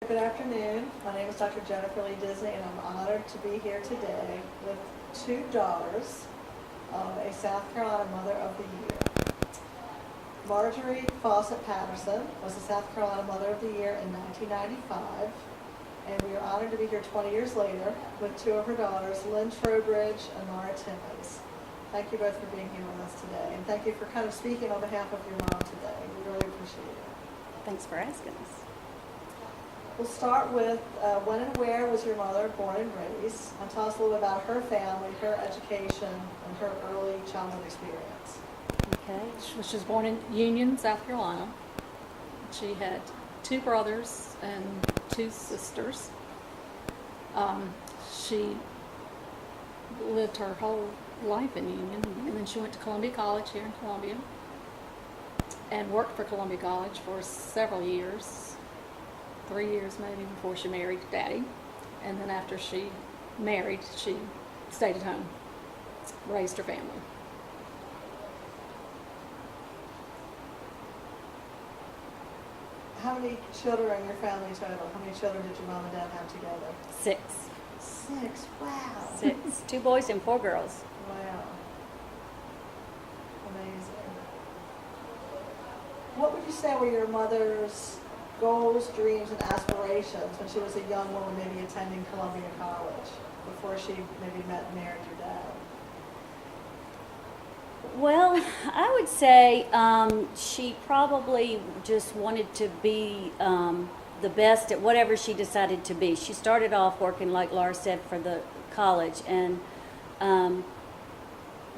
Good afternoon. My name is Dr. Jennifer Lee Disney, and I'm honored to be here today with two daughters of a South Carolina Mother of the Year. Marjarie Faucett Patterson was the South Carolina Mother of the Year in 1995, and we are honored to be here 20 years later with two of her daughters, Lynn Trowbridge and Laura Timmons. Thank you both for being here with us today, and thank you for kind of speaking on behalf of your mom today. We really appreciate it. Thanks for asking us. We'll start with when and where was your mother born and raised, and tell us a little about her family, her education, and her early childhood experience. Okay. She was born in Union, South Carolina. She had two brothers and two sisters. She lived her whole life in Union, and then she went to Columbia College here in Columbia and worked for Columbia College for several years, 3 years maybe, before she married Daddy. And then after she married, she stayed at home, raised her family. How many children are in your family total? How many children did your mom and dad have together? 6. 6. Wow. 6. 2 boys and 4 girls. Wow. Amazing. What would you say were your mother's goals, dreams, and aspirations when she was a young woman, maybe attending Columbia College, before she maybe met and married your dad? Well, I would say she probably just wanted to be the best at whatever she decided to be. She started off working, like Laura said, for the college, and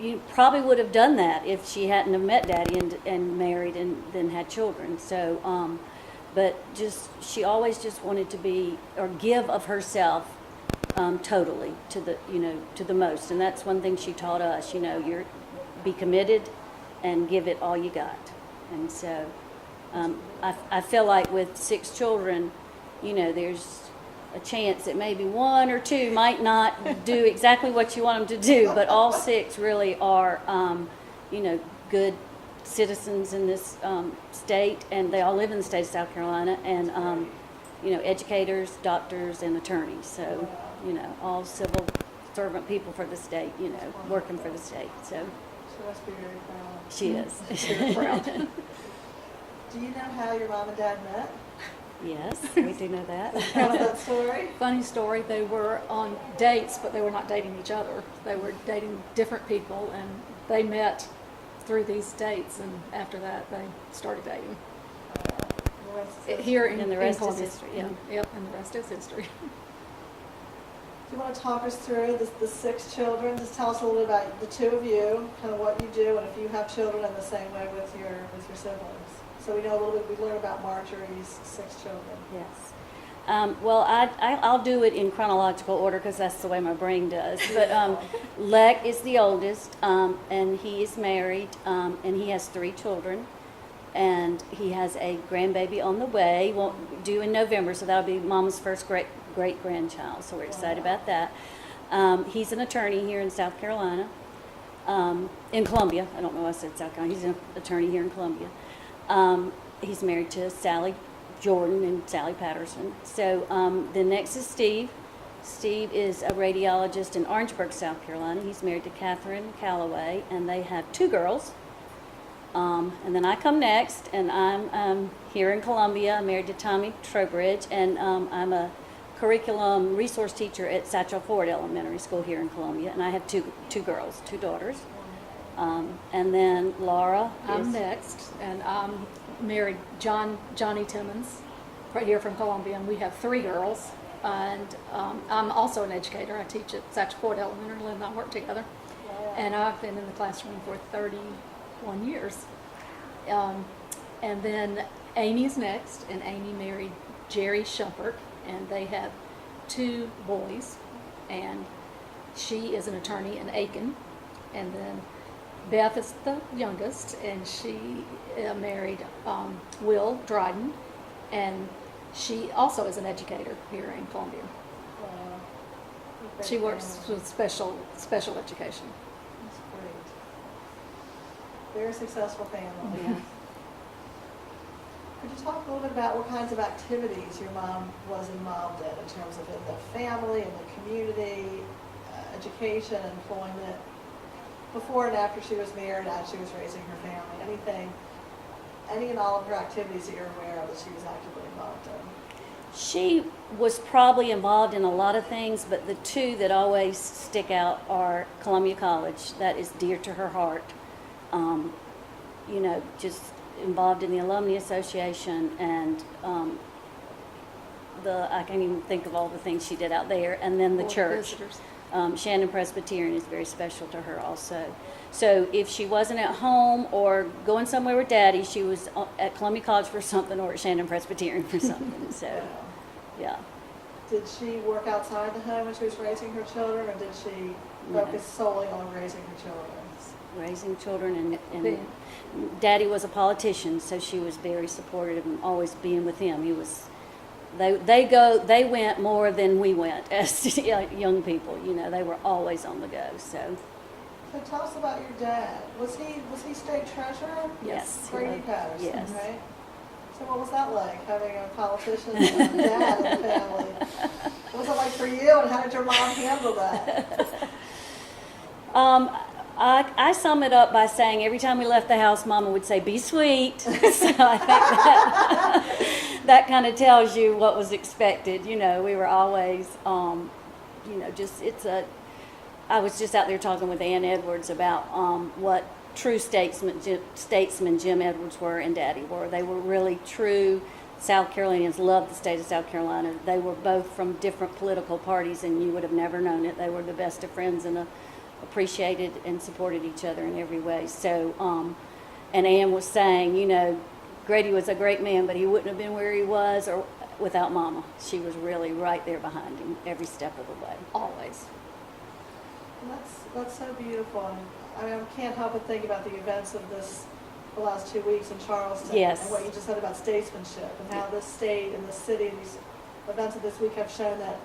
you probably would have done that if she hadn't have met Daddy and married and then had children. So, but she always just wanted to be or give of herself totally to the most, and that's one thing she taught us. You're be committed and give it all you got. And so I feel like with 6 children, there's a chance that maybe 1 or 2 might not do exactly what you want them to do, but all 6 really are, good citizens in this state, and they all live in the state of South Carolina, and, educators, doctors, and attorneys. So, all civil servant people for the state, working for the state. So She must be very proud. she is. Very proud. Do you know how your mom and dad met? Yes, we do know that. Tell us that story. Funny story, they were on dates, but they were not dating each other. They were dating different people, and they met through these dates, and after that they started dating. The rest is history. Here in And the rest is Columbia. history, yeah. Yep, and the rest is history. Do you want to talk us through the 6 children? Just tell us a little bit about the 2 of you, kind of what you do, and if you have children in the same way with your siblings. So we know a little bit. We learn about Marjorie's 6 children. Yes. Well, I'll do it in chronological order because that's the way my brain does. But Leck is the oldest, and he is married, and he has 3 children. And he has a grandbaby on the way, due in November, so that'll be Mama's first great-grandchild. So we're excited about that. He's an attorney here in South Carolina, in Columbia. I don't know why I said South Carolina. He's an attorney here in Columbia. He's married to Sally Jordan and Sally Patterson. So then next is Steve. Steve is a radiologist in Orangeburg, South Carolina. He's married to Catherine Calloway, and they have 2 girls. And then I come next, and I'm here in Columbia. I'm married to Tommy Trowbridge, and I'm a curriculum resource teacher at Satchel Ford Elementary School here in Columbia, and I have two girls, 2 daughters. And then Laura I'm is next, and I'm married Johnny Timmons, right here from Columbia, and we have 3 girls. And I'm also an educator. I teach at Satchel Ford Elementary. Lynn and I work together, and I've been in the classroom for 31 years. And then Amy is next, and Amy married Jerry Shumpert, and they have 2 boys, and she is an attorney in Aiken. And then Beth is the youngest, and she married Will Dryden, and she also is an educator here in Columbia. She works with special education. That's great. Very successful family. Yeah. Could you talk a little bit about what kinds of activities your mom was involved in terms of in the family, in the community, education, employment, before and after she was married, as she was raising her family? Anything, any and all of her activities that you're aware of that she was actively involved in? She was probably involved in a lot of things, but the two that always stick out are Columbia College. That is dear to her heart. You know, just involved in the Alumni Association and I can't even think of all the things she did out there. And then the Board of church. Visitors. Shannon Presbyterian is very special to her also. So if she wasn't at home or going somewhere with Daddy, she was at Columbia College for something or at Shannon Presbyterian for something. So, yeah. Did she work outside the home when she was raising her children, or did she focus solely on raising her children? Raising children and Daddy was a politician, so she was very supportive and always being with him. He was. They went more than we went as young people. You know, they were always on the go. So tell us about your dad. Was he state treasurer? Yes. Grady Patterson, Yes. right? So what was that like, having a politician and a dad in the family? What was it like for you, and how did your mom handle that? I sum it up by saying every time we left the house, Mama would say, "Be sweet." So I think that kind of tells you what was expected. You know, we were always, you know, I was just out there talking with Ann Edwards about what true statesmen Jim Edwards were and Daddy were. They were really true South Carolinians, loved the state of South Carolina. They were both from different political parties, and you would have never known it. They were the best of friends and appreciated and supported each other in every way. So, and Ann was saying, you know, Grady was a great man, but he wouldn't have been where he was or without Mama. She was really right there behind him every step of the way. Always. And that's so beautiful. And I mean, I can't help but think about the events of the last 2 weeks in Charleston. Yes. And what you just said about statesmanship and how this state and the city, these events of this week have shown that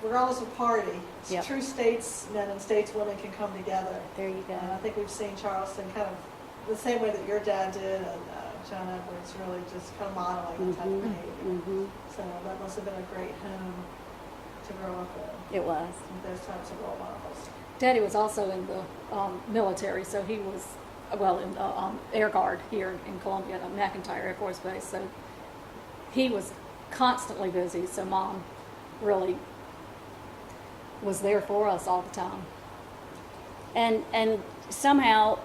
regardless of party, Yep. true statesmen and stateswomen can come together. There you go. And I think we've seen Charleston kind of the same way that your dad did, and John Edwards really just kind of modeling that type of behavior. Mm-hmm. So that must have been a great home to grow up in, It was. with those types of role models. Daddy was also in the military, so he was, well, in the Air Guard here in Columbia, at McEntire Air Force Base. So he was constantly busy, so Mom really was there for us all the time. And somehow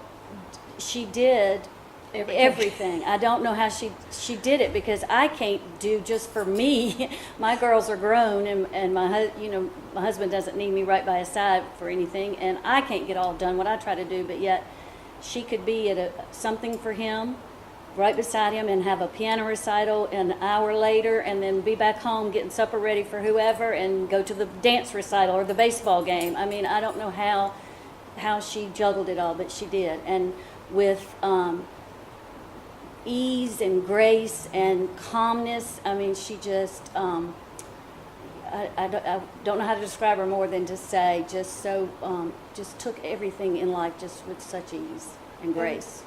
she did everything. I don't know how she did it, because I can't do just for me. My girls are grown, and my husband doesn't need me right by his side for anything, and I can't get all done what I try to do. But yet, she could be at something for him, right beside him, and have a piano recital an hour later, and then be back home getting supper ready for whoever, and go to the dance recital or the baseball game. I mean, I don't know how she juggled it all, but she did, and with ease and grace and calmness. I mean, she just, I don't know how to describe her more than to say just took everything in life just with such ease and grace.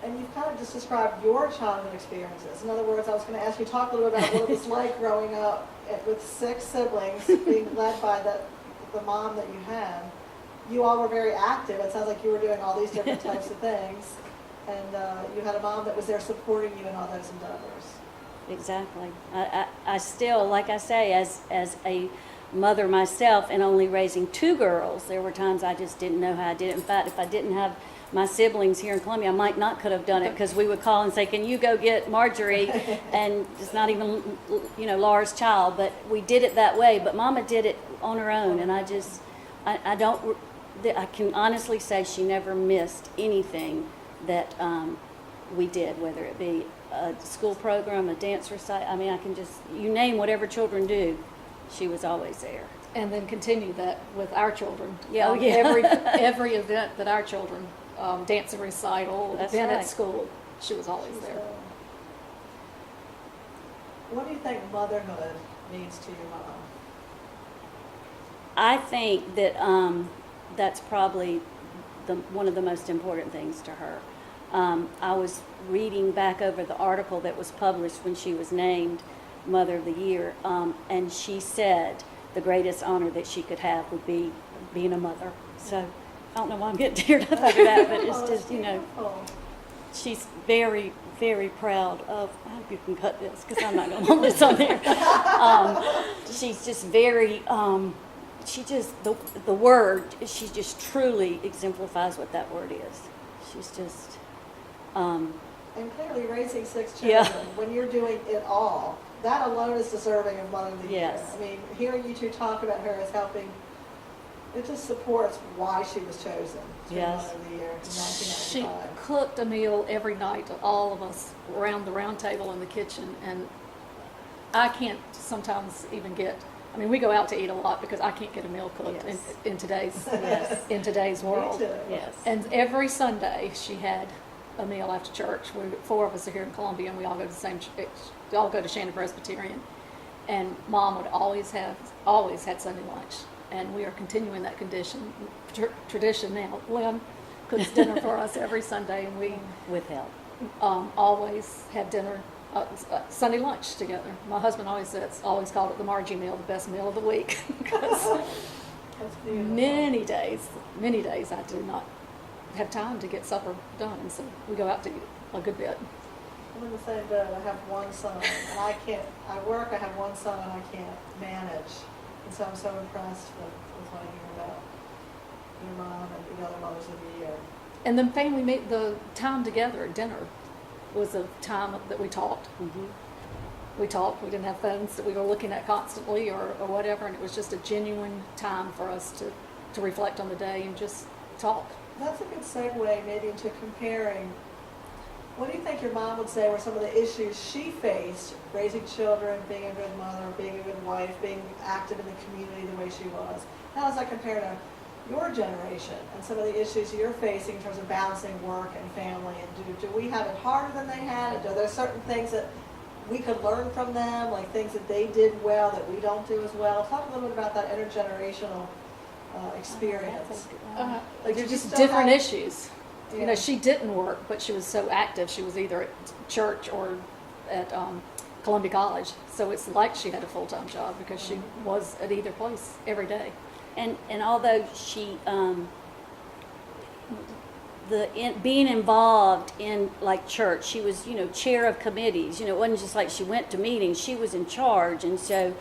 And you've kind of just described your childhood experiences. In other words, I was going to ask you to talk a little bit about what it was like growing up with 6 siblings, being led by the mom that you had. You all were very active. It sounds like you were doing all these different types of things. And you had a mom that was there supporting you in all those endeavors. Exactly. I still, like I say, as a mother myself, and only raising 2 girls, there were times I just didn't know how I did it. In fact, if I didn't have my siblings here in Columbia, I might not could have done it, because we would call and say, "Can you go get Marjarie?" And it's not even, Laura's child, but we did it that way. But Mama did it on her own, and I can honestly say she never missed anything that we did, whether it be a school program, a dance recital. I mean, I can just, you name whatever children do, she was always there. And then continue that with our children. Yeah, Every event that our children, dancing recital, That's event right. at school, she was always there. So, what do you think motherhood means to your mom? I think that that's probably one of the most important things to her. I was reading back over the article that was published when she was named Mother of the Year, and she said the greatest honor that she could have would be being a mother. So I don't know why I'm getting teared up over that, but it's just, you know, she's very, very proud of, I hope you can cut this because I'm not going to want this on there. She's just very, she just, the word, she just truly exemplifies what that word is. She's just, And clearly raising 6 children, Yeah. when you're doing it all, that alone is deserving of Mother of the Year. Yes. I mean, hearing you two talk about her as helping, it just supports why she was chosen to be Yes. Mother of the Year in She 1995. cooked a meal every night to all of us around the round table in the kitchen, and I can't sometimes even get. I mean, we go out to eat a lot because I can't get a meal cooked Yes. in today's Yes. in today's Me world. too. yes. And every Sunday she had a meal after church. 4 of us are here in Columbia, and we all go to the same. We all go to Shannon Presbyterian, and Mom would always had Sunday lunch, and we are continuing that tradition now. Lynn cooks dinner for us every Sunday, and we With help. always have dinner. Sunday lunch together. My husband always called it the Margie meal, the best meal of the week, because That's beautiful. many days I do not have time to get supper done, and so we go out to eat a good bit. I'm in the same boat. I have one son, and I work, I have one son, and I can't manage. And so I'm so impressed with what I hear about your mom and the other mothers of the year. And then the time together at dinner was a time that we talked. Mm-hmm. We talked. We didn't have phones that we were looking at constantly or whatever, and it was just a genuine time for us to reflect on the day and just talk. That's a good segue maybe into comparing. What do you think your mom would say were some of the issues she faced raising children, being a good mother, being a good wife, being active in the community the way she was? How does that compare to your generation and some of the issues you're facing in terms of balancing work and family? And do we have it harder than they had? And are there certain things that we could learn from them, like things that they did well that we don't do as well? Talk a little bit about that intergenerational experience. Like, They're did you just still different have- issues. Yeah. You know, she didn't work, but she was so active. She was either at church or at Columbia College. So it's like she had a full-time job because she was at either place every day. And although she, being involved in like church, she was, you know, chair of committees. You know, it wasn't just like she went to meetings; she was in charge. And so,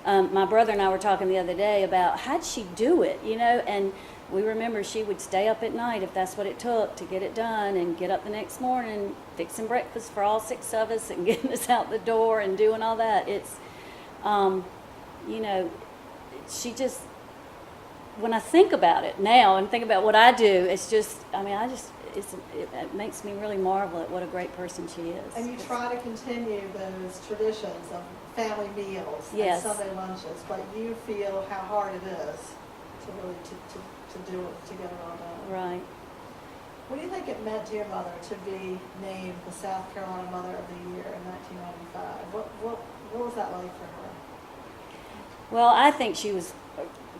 my brother and I were talking the other day about how'd she do it, you know. And we remember she would stay up at night if that's what it took to get it done, and get up the next morning fixing breakfast for all 6 of us and getting us out the door and doing all that. It's, you know, she just. When I think about it now and think about what I do, it's just, I mean, it makes me really marvel at what a great person she is. And you try to continue those traditions of family meals Yes. and Sunday lunches, but you feel how hard it is to really to do it, to get it all done. Right. What do you think it meant to your mother to be named the South Carolina Mother of the Year in 1995? What was that like for her? Well, I think she was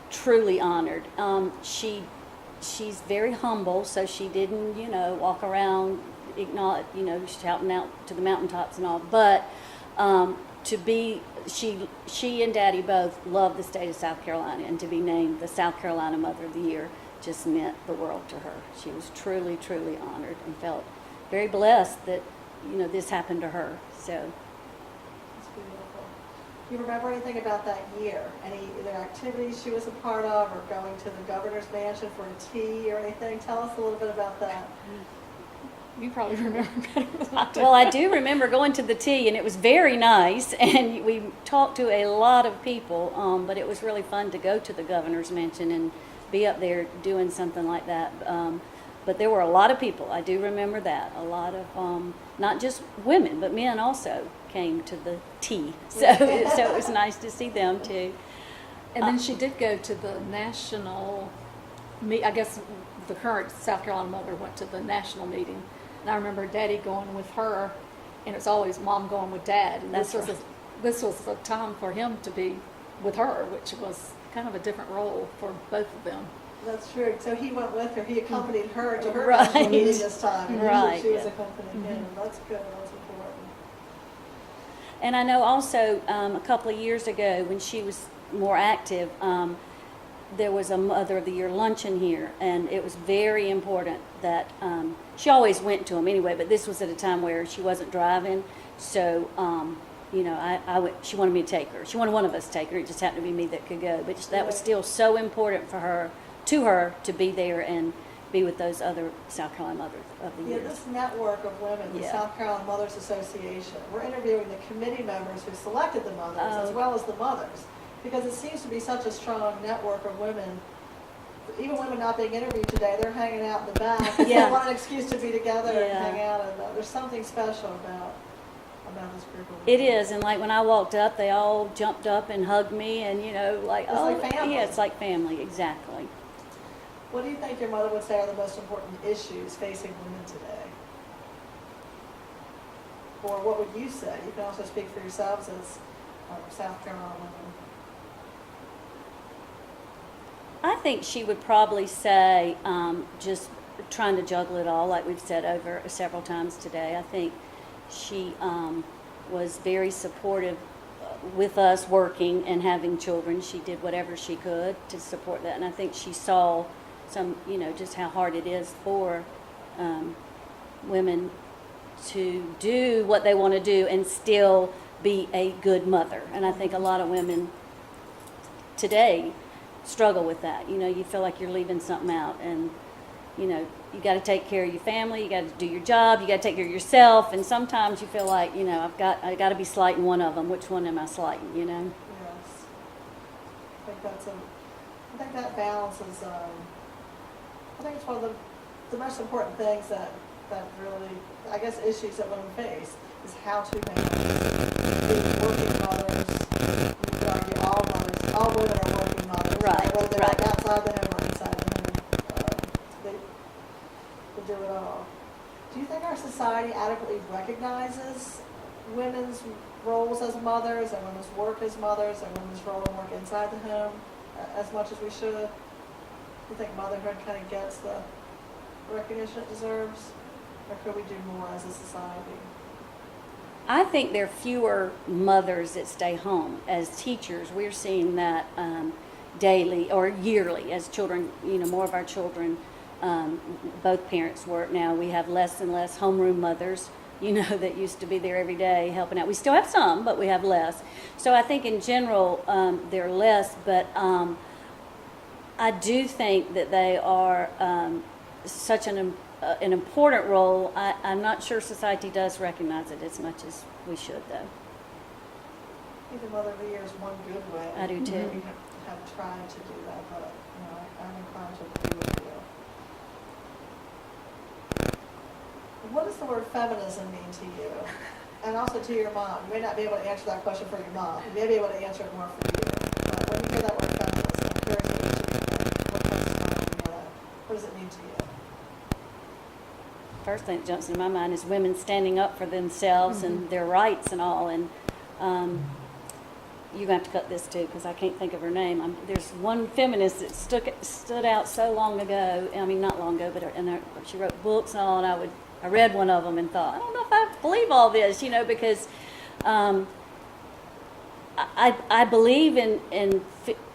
truly honored. She's very humble, so she didn't, you know, walk around, shouting out to the mountaintops and all. But she and Daddy both love the state of South Carolina, and to be named the South Carolina Mother of the Year just meant the world to her. She was truly, truly honored and felt very blessed that, you know, this happened to her. So. It's beautiful. Do you remember anything about that year? Any either activities she was a part of, or going to the governor's mansion for a tea or anything? Tell us a little bit about that. You probably remember better than I do. Well, I do remember going to the tea, and it was very nice, and we talked to a lot of people, but it was really fun to go to the governor's mansion and be up there doing something like that. But there were a lot of people. I do remember that. A lot of, not just women, but men also came to the tea. So it was nice to see them too. And then she did go to the national I guess the current South Carolina mother went to the national meeting. And I remember Daddy going with her, and it's always Mom going with Dad. And That's this was a time for him to be with her, which was kind of a different role for both of them. That's true. So he went with her, he accompanied her to her Right. national meeting this time. And Right, usually she was yeah. accompanying him. That's good, that's important. And I know also a couple of years ago when she was more active, there was a Mother of the Year luncheon here, and it was very important that she always went to them anyway, but this was at a time where she wasn't driving, so you know, she wanted me to take her. She wanted one of us to take her. It just happened to be me that could go, but that was still so important for her to be there and be with those other South Carolina Mothers of the Yeah, Year. this network of women, the Yeah. South Carolina Mothers Association, we're interviewing the committee members who selected the mothers as well as the mothers, because it seems to be such a strong network of women. Even women not being interviewed today, they're hanging out in the back. Yeah. They want an excuse to be together and Yeah. hang out, and there's something special about this group of women. It is, and like when I walked up, they all jumped up and hugged me, and you know, like, It's like family. yeah, it's like family, exactly. What do you think your mother would say are the most important issues facing women today? Or what would you say? You can also speak for yourselves as South Carolina women. I think she would probably say just trying to juggle it all, like we've said over several times today. I think she was very supportive with us working and having children. She did whatever she could to support that, and I think she saw some, you know, just how hard it is for women to do what they want to do and still be a good mother. And I think a lot of women today struggle with that. You know, you feel like you're leaving something out, and you know, you got to take care of your family, you got to do your job, you got to take care of yourself, and sometimes you feel like, you know, I got to be slighting one of them. Which one am I slighting, you know? Yes. I think that balance is, I think it's one of the most important things that really, I guess, issues that women face is how to balance being working mothers. You could argue all women are working mothers, Right, whether they're right. like outside the home or inside the home. They do it all. Do you think our society adequately recognizes women's roles as mothers and women's work as mothers and women's role in work inside the home as much as we should? Do you think motherhood kind of gets the recognition it deserves? Or could we do more as a society? I think there are fewer mothers that stay home. As teachers, we're seeing that daily or yearly as children, you know, more of our children, both parents work now. We have less and less homeroom mothers, you know, that used to be there every day helping out. We still have some, but we have less. So I think in general, they're less, but I do think that they are such an important role. I'm not sure society does recognize it as much as we should, though. I think the Mother of the Year is one good way. I do, too. We have tried to do that, but you know, I'm inclined to agree with you. What does the word feminism mean to you? And also to your mom. You may not be able to answer that question for your mom. You may be able to answer it more for you. But when you hear that word feminism, I'm curious what each of you think. What comes to mind when you hear that? What does it mean to you? First thing that jumps into my mind is women standing up for themselves and their rights and all. And you're going to have to cut this too because I can't think of her name. There's one feminist that stood out so long ago. I mean, not long ago, but she wrote books and all. And I read one of them and thought, I don't know if I believe all this, you know, because I believe in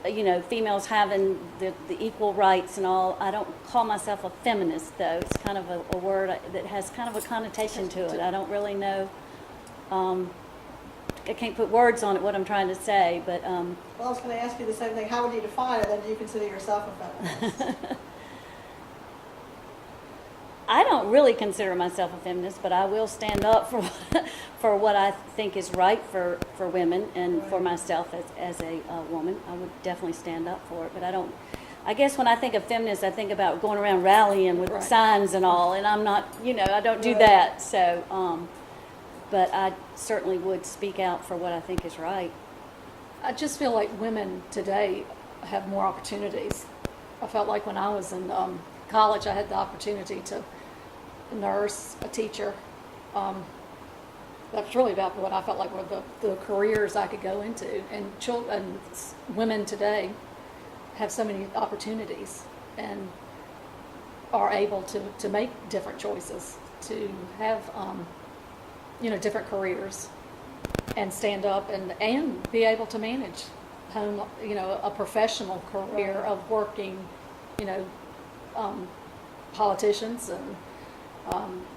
you know, females having the equal rights and all. I don't call myself a feminist, though. It's kind of a word that has kind of a connotation to it. I don't really know. I can't put words on it, what I'm trying to say, but... Well, I was going to ask you the same thing. How would you define it, and do you consider yourself a feminist? I don't really consider myself a feminist, but I will stand up for what I think is right for women and for myself as a woman. I would definitely stand up for it, but I guess when I think of feminists, I think about going around rallying with Right. signs and all, and I'm not, you know, I don't do Right. that. So, but I certainly would speak out for what I think is right. I just feel like women today have more opportunities. I felt like when I was in college, I had the opportunity to nurse, a teacher. That's really about what I felt like were the careers I could go into. And women today have so many opportunities. and are able to make different choices, to have, different careers, and stand up and be able to manage home, a professional career Right. of working, politicians and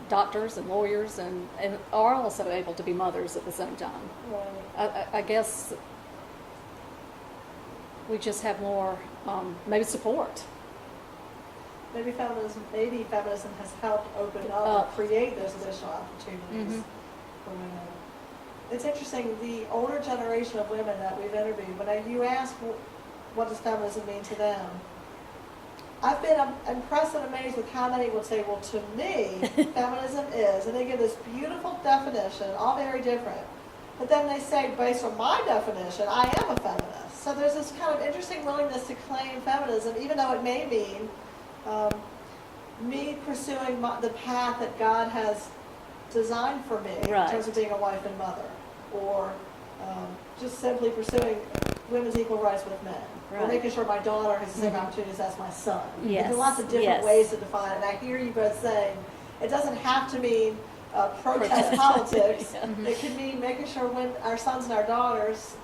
doctors and lawyers, and are also able to be mothers at the same time. Right. I guess we just have more, maybe support. Maybe feminism has helped open up or create those additional opportunities Mhm. for women. It's interesting, the older generation of women that we've interviewed, when you ask what does feminism mean to them, I've been impressed and amazed with how many would say, well, to me, feminism is, and they give this beautiful definition, all very different. But then they say, based on my definition, I am a feminist. So there's this kind of interesting willingness to claim feminism, even though it may mean me pursuing the path that God has designed for me in Right. terms of being a wife and mother, or just simply pursuing women's equal rights with men, or Right. making sure my daughter has the same opportunities as my son. Yes, There's lots of different yes. ways to define it, and I hear you both saying it doesn't have to mean protest Protest. politics. Yeah. It could mean making sure when our sons and our daughters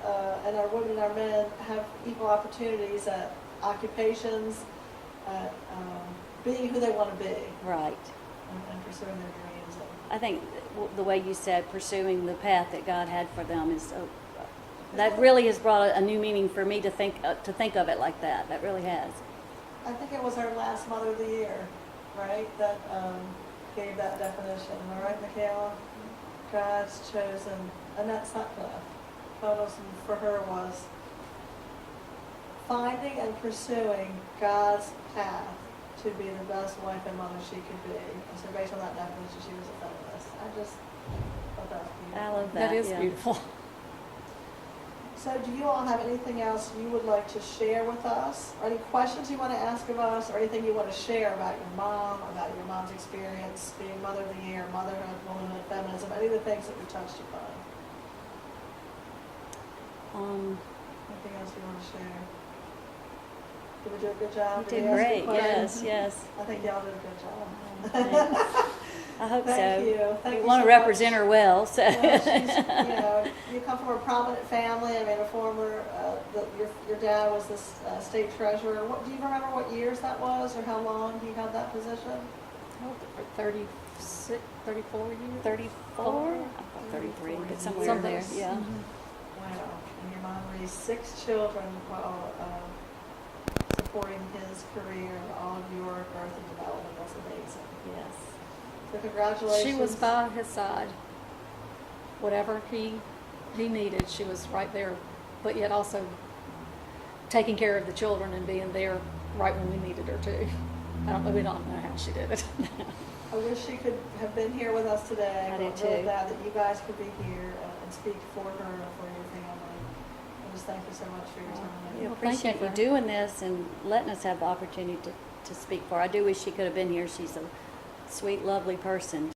and our women and our men have equal opportunities at occupations, at being who they want to be, Right. and pursuing their dreams. I think the way you said, pursuing the path that God had for them is, that really has brought a new meaning for me to think of it like that. That really has. I think it was our last Mother of the Year, right, that gave that definition. Am I right, Michaela? God's chosen Annette Sutcliffe. Photos for her was finding and pursuing God's path to be the best wife and mother she could be. And so based on that definition, she was a feminist. I just thought that was beautiful. I love that. That is yeah. beautiful. So do you all have anything else you would like to share with us? Or any questions you want to ask of us, or anything you want to share about your mom, about your mom's experience being Mother of the Year, motherhood, womanhood, feminism, any of the things that we touched upon? Anything else you want to share? Did we do a good job? You Did did we answer great. the Yes, questions? yes. I think y'all did a good job. Thanks. I hope Thank so. you. Thank We you want so to represent much. her well, so. Well, she's, you come from a prominent family. I mean, a former, your dad was the state treasurer. What, do you remember what years that was, or how long he held that position? For 36, 34 years? 34? I thought 33, but somewhere Something. there, yeah. Wow. And your mom raised 6 children while supporting his career and all of your growth and development. That's amazing. Yes. So congratulations. She was by his side. Whatever he needed, she was right there, but yet also taking care of the children and being there right when we needed her to. We don't know how she did it. I wish she could have been here with us today. I I'm do really too. glad that you guys could be here and speak for her and for your family. I just thank you so much for your time. We Well, thank you appreciate you for- doing this and letting us have the opportunity to speak for her. I do wish she could have been here. She's a sweet, lovely person.